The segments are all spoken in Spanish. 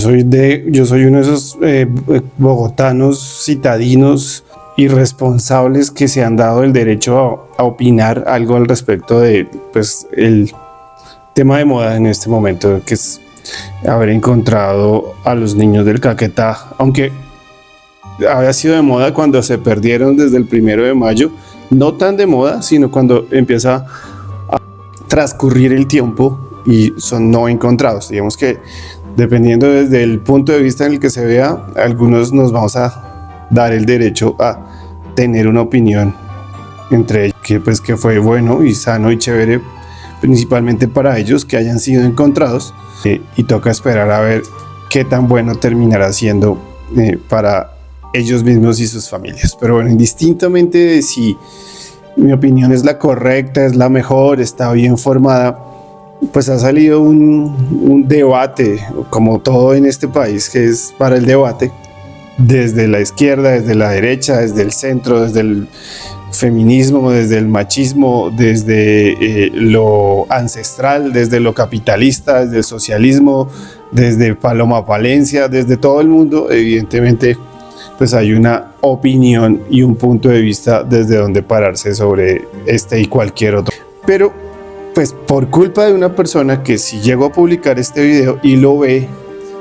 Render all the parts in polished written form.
Yo soy uno de esos bogotanos citadinos irresponsables que se han dado el derecho a opinar algo al respecto de pues el tema de moda en este momento, que es haber encontrado a los niños del Caquetá, aunque había sido de moda cuando se perdieron desde el 1 de mayo, no tan de moda, sino cuando empieza a transcurrir el tiempo y son no encontrados. Digamos que dependiendo desde el punto de vista en el que se vea, algunos nos vamos a dar el derecho a tener una opinión entre ellos, que fue bueno y sano y chévere, principalmente para ellos que hayan sido encontrados, y toca esperar a ver qué tan bueno terminará siendo para ellos mismos y sus familias. Pero bueno, indistintamente de si mi opinión es la correcta, es la mejor, está bien formada, pues ha salido un debate, como todo en este país, que es para el debate, desde la izquierda, desde la derecha, desde el centro, desde el feminismo, desde el machismo, desde lo ancestral, desde lo capitalista, desde el socialismo, desde Paloma Palencia, desde todo el mundo. Evidentemente pues hay una opinión y un punto de vista desde donde pararse sobre este y cualquier otro. Pero pues por culpa de una persona que si llegó a publicar este video y lo ve,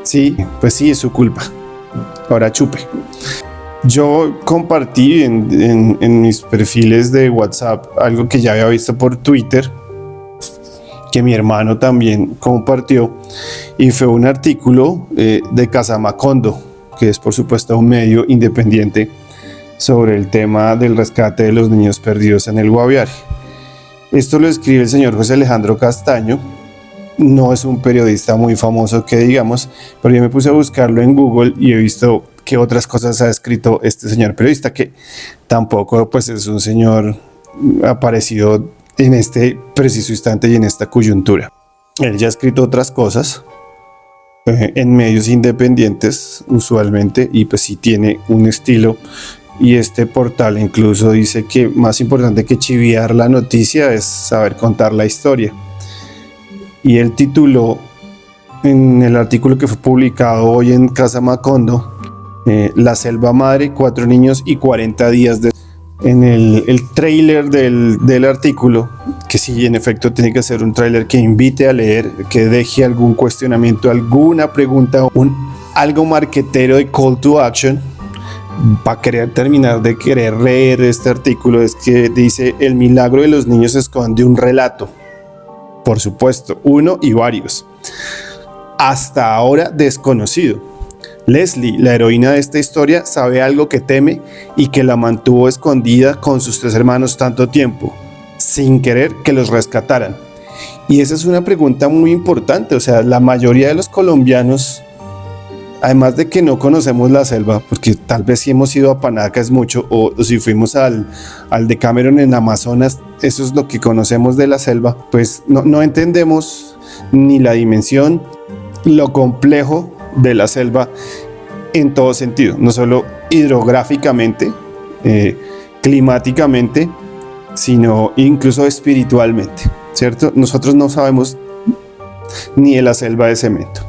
sí, pues sí, es su culpa. Ahora chupe. Yo compartí en mis perfiles de WhatsApp algo que ya había visto por Twitter, que mi hermano también compartió, y fue un artículo de Casamacondo, que es por supuesto un medio independiente sobre el tema del rescate de los niños perdidos en el Guaviare. Esto lo escribe el señor José Alejandro Castaño. No es un periodista muy famoso que digamos, pero yo me puse a buscarlo en Google y he visto que otras cosas ha escrito este señor periodista, que tampoco pues es un señor aparecido en este preciso instante y en esta coyuntura. Él ya ha escrito otras cosas en medios independientes usualmente, y pues sí tiene un estilo, y este portal incluso dice que más importante que chiviar la noticia es saber contar la historia. Y él tituló en el artículo que fue publicado hoy en Casamacondo, La Selva Madre, 4 niños y 40 días de... En el tráiler del artículo, que sí, en efecto tiene que ser un tráiler que invite a leer, que deje algún cuestionamiento, alguna pregunta, algo marquetero de call to action, para querer terminar de querer leer este artículo, es que dice: el milagro de los niños esconde un relato, por supuesto, uno y varios, hasta ahora desconocido. Leslie, la heroína de esta historia, sabe algo que teme y que la mantuvo escondida con sus 3 hermanos tanto tiempo, sin querer que los rescataran. Y esa es una pregunta muy importante. O sea, la mayoría de los colombianos, además de que no conocemos la selva, porque tal vez si hemos ido a Panaca es mucho, o si fuimos al Decameron en Amazonas, eso es lo que conocemos de la selva, pues no entendemos ni la dimensión, lo complejo de la selva en todo sentido, no solo hidrográficamente, climáticamente, sino incluso espiritualmente, ¿cierto? Nosotros no sabemos ni de la selva de cemento.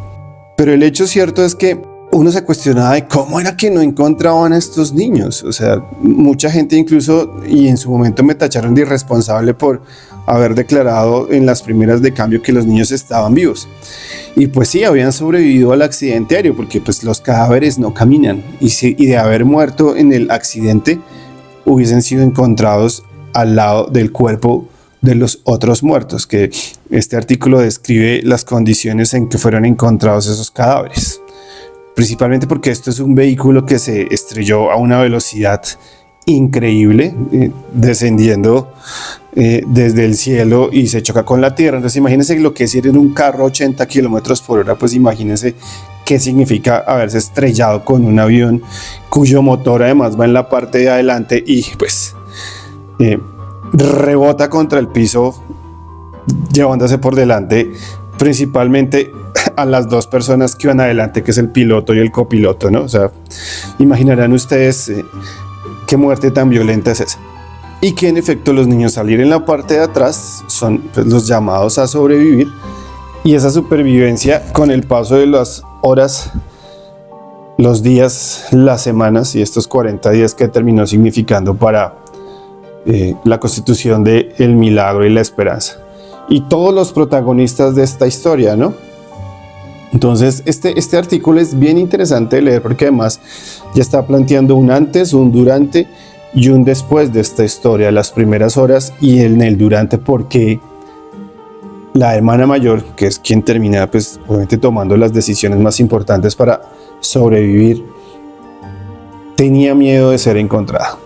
Pero el hecho cierto es que uno se cuestionaba de cómo era que no encontraban a estos niños. O sea, mucha gente incluso, y en su momento me tacharon de irresponsable por haber declarado en las primeras de cambio que los niños estaban vivos. Y pues sí, habían sobrevivido al accidente aéreo, porque pues los cadáveres no caminan. Y de haber muerto en el accidente, hubiesen sido encontrados al lado del cuerpo de los otros muertos, que este artículo describe las condiciones en que fueron encontrados esos cadáveres. Principalmente porque esto es un vehículo que se estrelló a una velocidad increíble, descendiendo desde el cielo y se choca con la tierra. Entonces imagínense lo que es ir en un carro a 80 kilómetros por hora, pues imagínense qué significa haberse estrellado con un avión cuyo motor además va en la parte de adelante y pues rebota contra el piso, llevándose por delante principalmente a las 2 personas que iban adelante, que es el piloto y el copiloto, ¿no? O sea, imaginarán ustedes qué muerte tan violenta es esa. Y que en efecto los niños salir en la parte de atrás son pues los llamados a sobrevivir, Y esa supervivencia con el paso de las horas, los días, las semanas y estos 40 días que terminó significando para la constitución de el milagro y la esperanza. Y todos los protagonistas de esta historia, ¿no? Entonces, este artículo es bien interesante de leer porque además ya está planteando un antes, un durante y un después de esta historia, las primeras horas y en el durante, porque la hermana mayor, que es quien termina, pues obviamente tomando las decisiones más importantes para sobrevivir, tenía miedo de ser encontrada.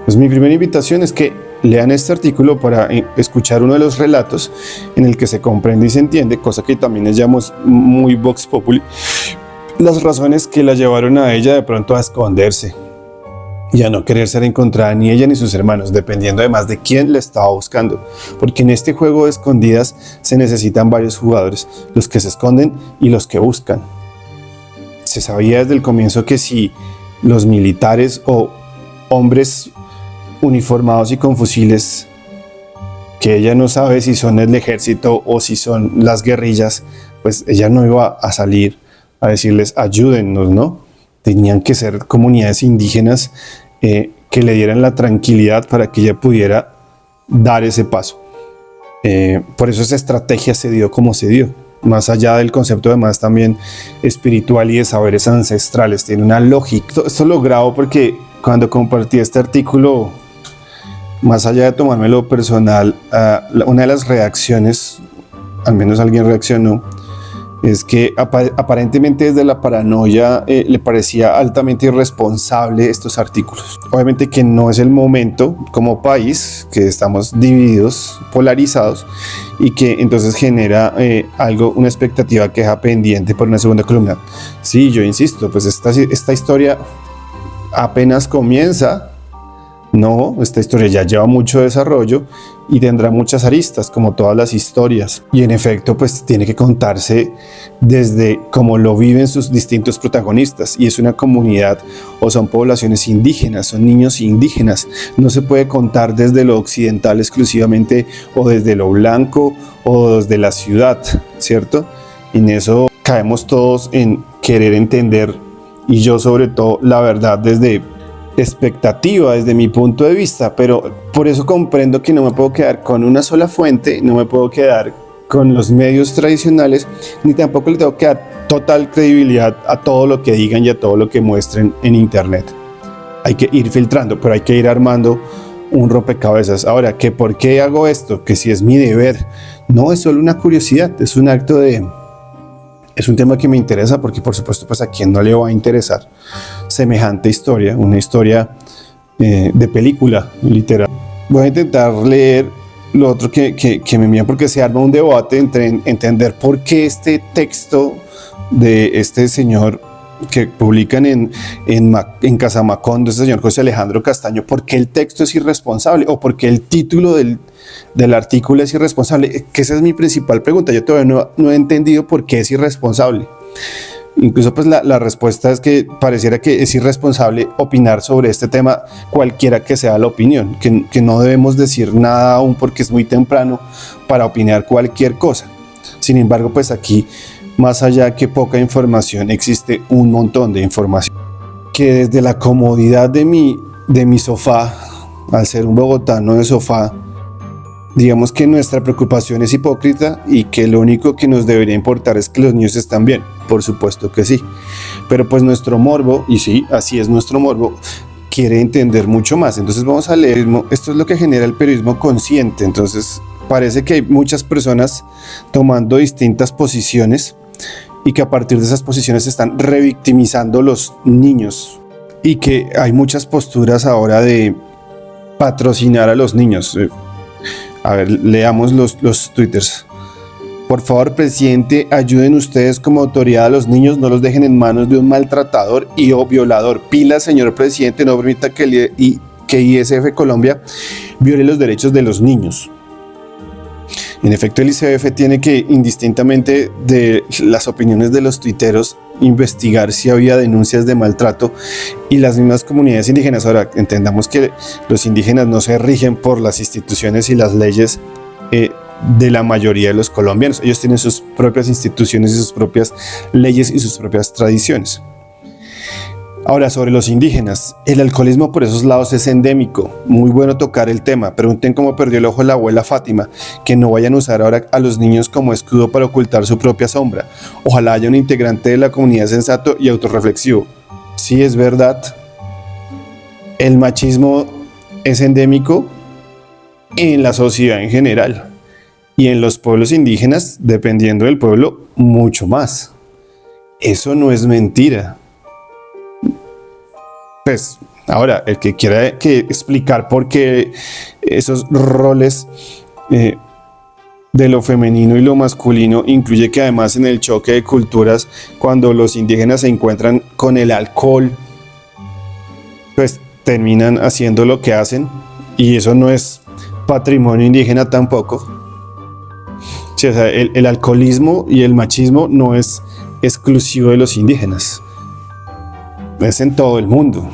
Pues mi primera invitación es que lean este artículo para escuchar uno de los relatos en el que se comprende y se entiende, cosa que también les llamamos muy Vox Populi, las razones que la llevaron a ella de pronto a esconderse y a no querer ser encontrada ni ella ni sus hermanos, dependiendo además de quién la estaba buscando, porque en este juego de escondidas se necesitan varios jugadores, los que se esconden y los que buscan. Se sabía desde el comienzo que si los militares o hombres uniformados y con fusiles, que ella no sabe si son el ejército o si son las guerrillas, pues ella no iba a salir a decirles ayúdennos, ¿no? Tenían que ser comunidades indígenas que le dieran la tranquilidad para que ella pudiera dar ese paso. Por eso esa estrategia se dio como se dio, más allá del concepto además también espiritual y de saberes ancestrales, tiene una lógica. Esto lo grabo porque cuando compartí este artículo, más allá de tomármelo personal, una de las reacciones, al menos alguien reaccionó, es que aparentemente desde la paranoia le parecía altamente irresponsable estos artículos. Obviamente que no es el momento como país, que estamos divididos, polarizados, y que entonces genera una expectativa que deja pendiente por una segunda columna. Sí, yo insisto, pues esta historia apenas comienza. No, esta historia ya lleva mucho desarrollo y tendrá muchas aristas, como todas las historias. Y en efecto, pues tiene que contarse desde cómo lo viven sus distintos protagonistas. Y es una comunidad o son poblaciones indígenas, son niños indígenas. No se puede contar desde lo occidental exclusivamente o desde lo blanco o desde la ciudad, ¿cierto? Y en eso caemos todos en querer entender, y yo sobre todo, la verdad desde expectativa, desde mi punto de vista, pero por eso comprendo que no me puedo quedar con una sola fuente, no me puedo quedar con los medios tradicionales, ni tampoco le tengo que dar total credibilidad a todo lo que digan y a todo lo que muestren en internet. Hay que ir filtrando, pero hay que ir armando un rompecabezas. Ahora, ¿que por qué hago esto? Que si es mi deber. No, es solo una curiosidad, es un acto de... Es un tema que me interesa porque, por supuesto, pues a quien no le va a interesar semejante historia, una historia de película, literal. Voy a intentar leer lo otro que me envían porque se arma un debate entre entender por qué este texto de este señor que publican en Casamacondo, este señor José Alejandro Castaño, por qué el texto es irresponsable o por qué el título del artículo es irresponsable, que esa es mi principal pregunta. Yo todavía no he entendido por qué es irresponsable. Incluso pues la respuesta es que pareciera que es irresponsable opinar sobre este tema, cualquiera que sea la opinión, que no debemos decir nada aún porque es muy temprano para opinar cualquier cosa. Sin embargo, pues aquí, más allá que poca información, existe un montón de información que desde la comodidad de mi sofá, al ser un bogotano de sofá, digamos que nuestra preocupación es hipócrita y que lo único que nos debería importar es que los niños están bien. Por supuesto que sí, pero pues nuestro morbo, y sí, así es nuestro morbo, quiere entender mucho más. Entonces vamos a leer, esto es lo que genera el periodismo consciente. Entonces parece que hay muchas personas tomando distintas posiciones y que a partir de esas posiciones se están revictimizando los niños y que hay muchas posturas ahora de patrocinar a los niños. A ver, leamos los twitters. Por favor, presidente, ayuden ustedes como autoridad a los niños, no los dejen en manos de un maltratador y o violador. Pila, señor presidente, no permita que ISF Colombia viole los derechos de los niños. En efecto, el ICBF tiene que, indistintamente de las opiniones de los tuiteros, investigar si había denuncias de maltrato, y las mismas comunidades indígenas. Ahora, entendamos que los indígenas no se rigen por las instituciones y las leyes de la mayoría de los colombianos. Ellos tienen sus propias instituciones y sus propias leyes y sus propias tradiciones. Ahora, sobre los indígenas, el alcoholismo por esos lados es endémico. Muy bueno tocar el tema. Pregunten cómo perdió el ojo la abuela Fátima, que no vayan a usar ahora a los niños como escudo para ocultar su propia sombra. Ojalá haya un integrante de la comunidad sensato y autorreflexivo. Sí, es verdad. El machismo es endémico en la sociedad en general y en los pueblos indígenas, dependiendo del pueblo, mucho más. Eso no es mentira. Pues ahora, el que quiera explicar por qué esos roles de lo femenino y lo masculino incluye que además en el choque de culturas, cuando los indígenas se encuentran con el alcohol, pues terminan haciendo lo que hacen, y eso no es patrimonio indígena tampoco. Sí, o sea, el alcoholismo y el machismo no es exclusivo de los indígenas. Es en todo el mundo.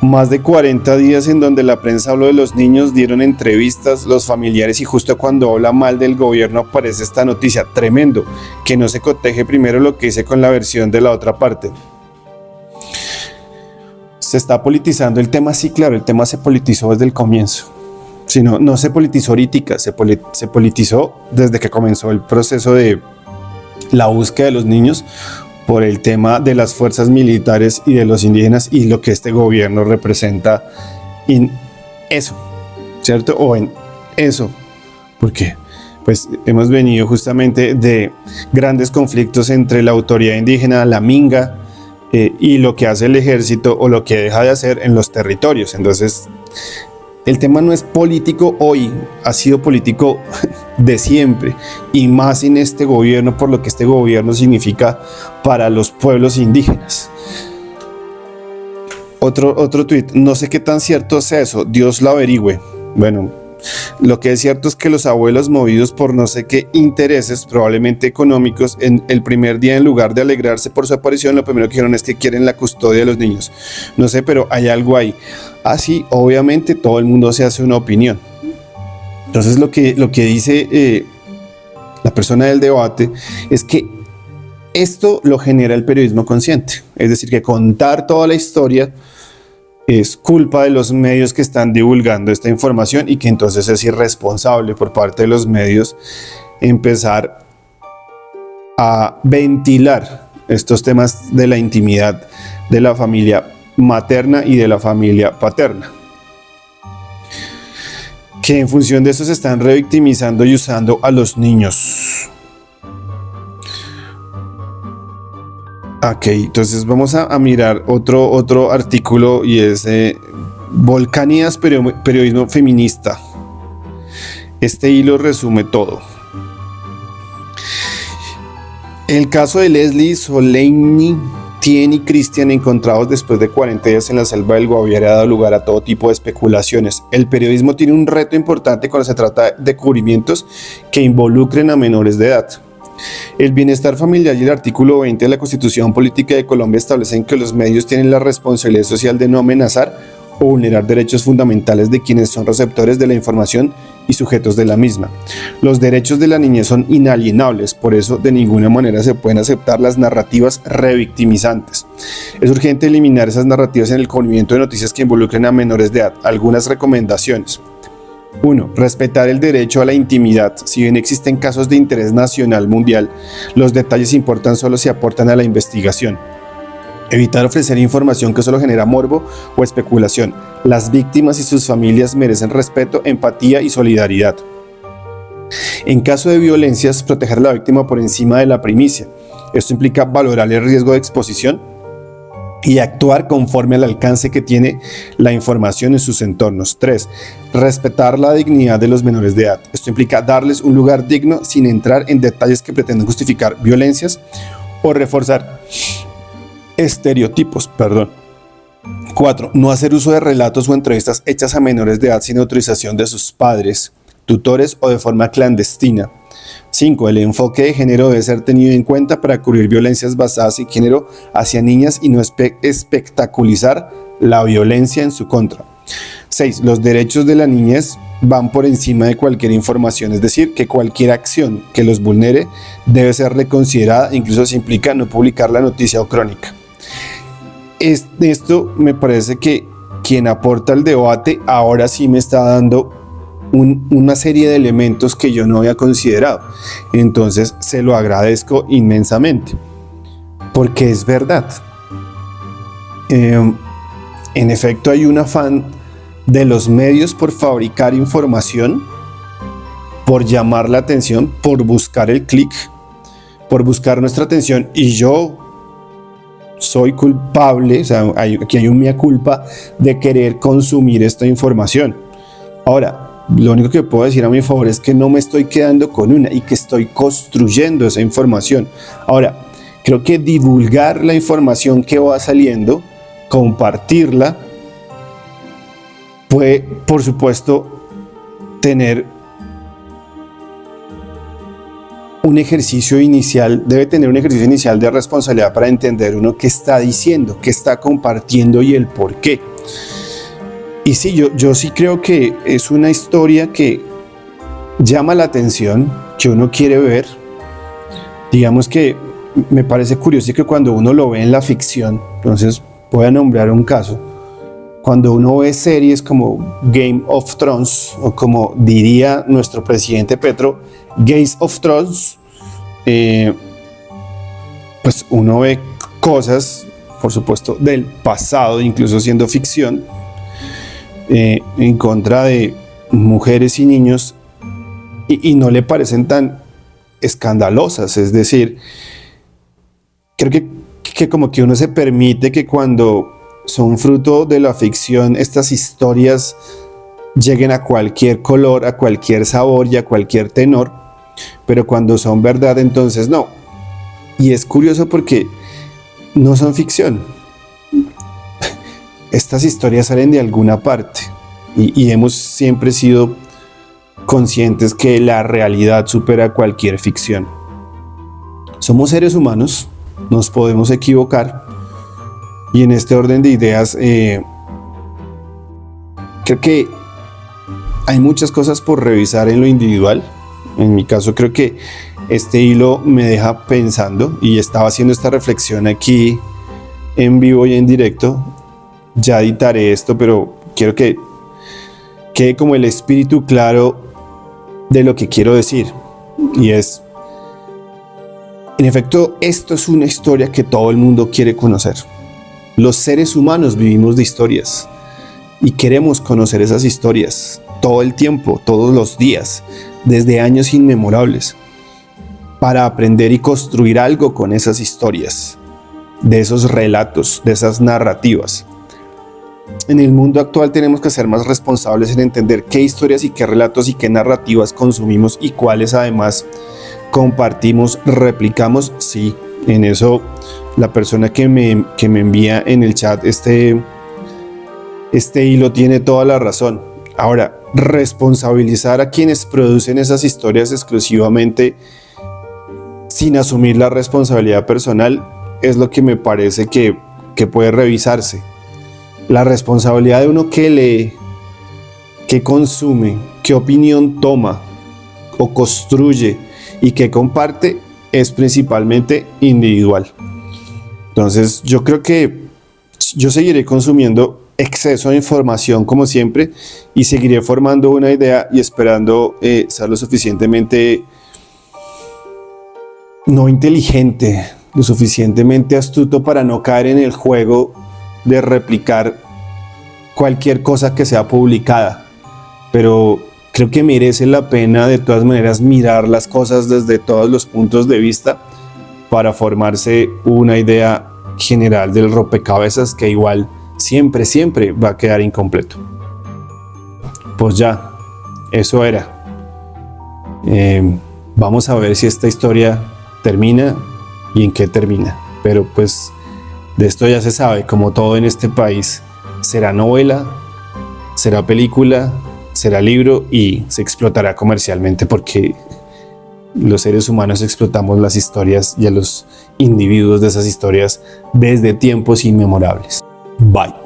Más de 40 días en donde la prensa habló de los niños, dieron entrevistas los familiares, y justo cuando habla mal del gobierno aparece esta noticia. Tremendo, que no se coteje primero lo que hice con la versión de la otra parte. Se está politizando el tema, sí, claro, el tema se politizó desde el comienzo. Si no, no se politizó ahorita, se politizó desde que comenzó el proceso de la búsqueda de los niños, por el tema de las fuerzas militares y de los indígenas y lo que este gobierno representa en eso, ¿cierto? O en eso, porque pues hemos venido justamente de grandes conflictos entre la autoridad indígena, la minga, y lo que hace el ejército o lo que deja de hacer en los territorios. Entonces, el tema no es político hoy, ha sido político de siempre, y más en este gobierno, por lo que este gobierno significa para los pueblos indígenas. Otro tuit, no sé qué tan cierto sea eso, Dios lo averigüe. Bueno, lo que es cierto es que los abuelos, movidos por no sé qué intereses, probablemente económicos, en el primer día, en lugar de alegrarse por su aparición, lo primero que dijeron es que quieren la custodia de los niños. No sé, pero hay algo ahí. Así, obviamente, todo el mundo se hace una opinión. Entonces, lo que dice la persona del debate es que esto lo genera el periodismo consciente. Es decir, que contar toda la historia es culpa de los medios que están divulgando esta información, y que entonces es irresponsable por parte de los medios empezar a ventilar estos temas de la intimidad de la familia materna y de la familia paterna, que en función de eso se están revictimizando y usando a los niños. Ok, entonces vamos a mirar otro artículo, y es Volcanías, periodismo feminista. Este hilo resume todo. El caso de Leslie Soleimani, Tien y Christian, encontrados después de 40 días en la selva del Guaviare, ha dado lugar a todo tipo de especulaciones. El periodismo tiene un reto importante cuando se trata de descubrimientos que involucren a menores de edad. El bienestar familiar y el artículo 20 de la Constitución Política de Colombia establecen que los medios tienen la responsabilidad social de no amenazar o vulnerar derechos fundamentales de quienes son receptores de la información y sujetos de la misma. Los derechos de la niñez son inalienables, por eso de ninguna manera se pueden aceptar las narrativas revictimizantes. Es urgente eliminar esas narrativas en el cubrimiento de noticias que involucren a menores de edad. Algunas recomendaciones. 1. Respetar el derecho a la intimidad. Si bien existen casos de interés nacional mundial, los detalles importan solo si aportan a la investigación. Evitar ofrecer información que solo genera morbo o especulación. Las víctimas y sus familias merecen respeto, empatía y solidaridad. En caso de violencias, proteger a la víctima por encima de la primicia. Esto implica valorar el riesgo de exposición y actuar conforme al alcance que tiene la información en sus entornos. 3. Respetar la dignidad de los menores de edad. Esto implica darles un lugar digno sin entrar en detalles que pretenden justificar violencias o reforzar estereotipos. 4. No hacer uso de relatos o entrevistas hechas a menores de edad sin autorización de sus padres, tutores o de forma clandestina. 5. El enfoque de género debe ser tenido en cuenta para cubrir violencias basadas en género hacia niñas y no espectaculizar la violencia en su contra. 6. Los derechos de la niñez van por encima de cualquier información, es decir, que cualquier acción que los vulnere debe ser reconsiderada, incluso si implica no publicar la noticia o crónica. Esto me parece que quien aporta el debate ahora sí me está dando una serie de elementos que yo no había considerado. Entonces se lo agradezco inmensamente, porque es verdad. En efecto, hay un afán de los medios por fabricar información, por llamar la atención, por buscar el clic, por buscar nuestra atención, y yo soy culpable, o sea, aquí hay un mea culpa de querer consumir esta información. Ahora, lo único que puedo decir a mi favor es que no me estoy quedando con una y que estoy construyendo esa información. Ahora, creo que divulgar la información que va saliendo, compartirla, puede, por supuesto, tener un ejercicio inicial, debe tener un ejercicio inicial de responsabilidad para entender uno qué está diciendo, qué está compartiendo y el por qué. Y sí, yo sí creo que es una historia que llama la atención, que uno quiere ver. Digamos que me parece curioso que cuando uno lo ve en la ficción, entonces voy a nombrar un caso, cuando uno ve series como Game of Thrones, o como diría nuestro presidente Petro, Games of Thrones, pues uno ve cosas, por supuesto, del pasado, incluso siendo ficción, en contra de mujeres y niños, y no le parecen tan escandalosas. Es decir, creo que como que uno se permite que cuando son fruto de la ficción, estas historias lleguen a cualquier color, a cualquier sabor y a cualquier tenor, pero cuando son verdad, entonces no. Y es curioso porque no son ficción. Estas historias salen de alguna parte y hemos siempre sido conscientes que la realidad supera cualquier ficción. Somos seres humanos, nos podemos equivocar, y en este orden de ideas creo que hay muchas cosas por revisar en lo individual. En mi caso creo que este hilo me deja pensando, y estaba haciendo esta reflexión aquí en vivo y en directo. Ya editaré esto, pero quiero que quede como el espíritu claro de lo que quiero decir, y es, en efecto, esto es una historia que todo el mundo quiere conocer. Los seres humanos vivimos de historias y queremos conocer esas historias todo el tiempo, todos los días, desde años inmemorables, para aprender y construir algo con esas historias, de esos relatos, de esas narrativas. En el mundo actual tenemos que ser más responsables en entender qué historias y qué relatos y qué narrativas consumimos, y cuáles además compartimos, replicamos. Sí, en eso la persona que me envía en el chat este hilo tiene toda la razón. Ahora, responsabilizar a quienes producen esas historias exclusivamente sin asumir la responsabilidad personal es lo que me parece que puede revisarse. La responsabilidad de uno que lee, que consume, qué opinión toma o construye y que comparte es principalmente individual. Entonces yo creo que yo seguiré consumiendo exceso de información como siempre, y seguiré formando una idea y esperando ser lo suficientemente no inteligente, lo suficientemente astuto para no caer en el juego de replicar cualquier cosa que sea publicada. Pero creo que merece la pena de todas maneras mirar las cosas desde todos los puntos de vista para formarse una idea general del rompecabezas que igual siempre va a quedar incompleto. Pues ya, eso era. Vamos a ver si esta historia termina y en qué termina. Pero pues de esto ya se sabe, como todo en este país, será novela, será película, será libro y se explotará comercialmente, porque los seres humanos explotamos las historias y a los individuos de esas historias desde tiempos inmemorables. Bye.